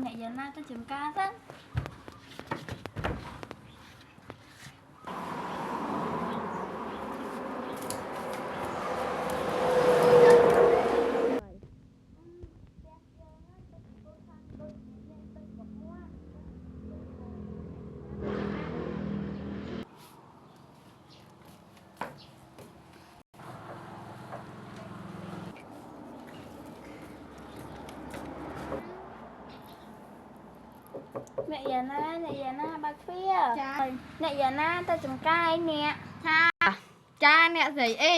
អ្នកយ៉ាងណាទៅចំការទៅអ្នកយ៉ាងណាបើកទ្វារចាអ្នកយ៉ាងណាទៅចំការឯអ្នកចាអ្នកស្រីអី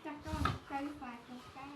ចាស់កូនទៅផ្លែកូនកា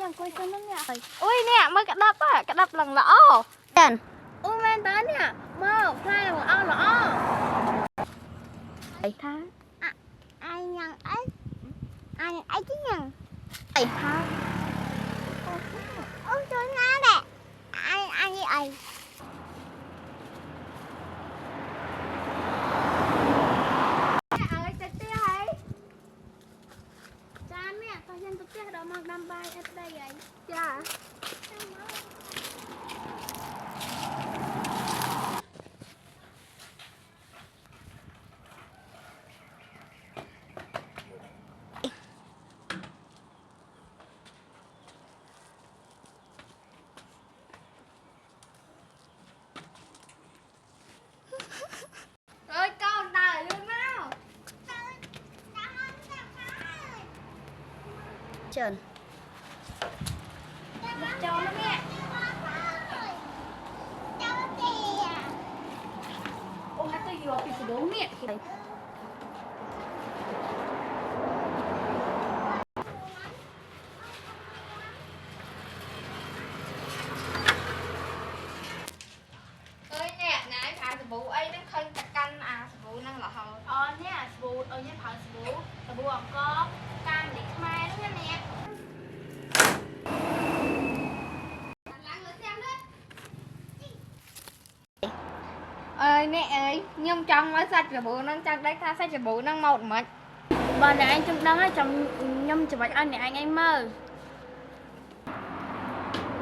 អង្គុយទៅនឹងអ្នកអូយអ្នកមើលក្តាប់ឡើងល្អចាអូមែនតើអ្នកមកផ្លែល្អអីថាអញញ៉ាំអីទីញ៉ាំអីថាអូចូលណាដែរអញអីខ្ញុំទៅផ្ទះដល់មកដាំបាយអត់ដីអីចាអើយកូនដើរលឿនមកច្រើនចូលណាអ្នកអូហើយទៅយកពីស្បូងនេះប៊ូអីហ្នឹងឃើញតែកាន់អាសាប៊ូហ្នឹងរហូតអូនេះសាប៊ូអូនេះប្រើសាប៊ូអង្គកាមលីខ្មែរហ្នឹងណាអ្នកអើយអ្នកអើយខ្ញុំចង់មើលសាច់សាប៊ូហ្នឹងចង់ដឹងថាសាច់សាប៊ូហ្នឹងម៉ូតម៉េចបើអ្នកឯងចង់ដឹងហើយខ្ញុំច្បាច់ឲ្យអ្នកឯងមើល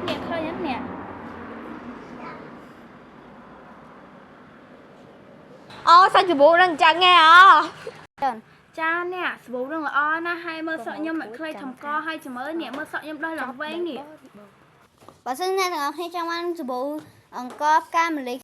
អ្នកឃើញហ្នឹងអ្នកអូសាច់សាប៊ូហ្នឹងចឹងហ៎ចាអ្នកសាប៊ូហ្នឹងល្អណាស់ហើយមើលសក់ខ្ញុំមិនខ្លីធំកហើយចាំមើលអ្នកមើលសក់ខ្ញុំដោះឡើងវែងនេះបើសិនអ្នកទាំងអស់គ្នាចង់បានសាប៊ូអង្គផ្កាម្លិះ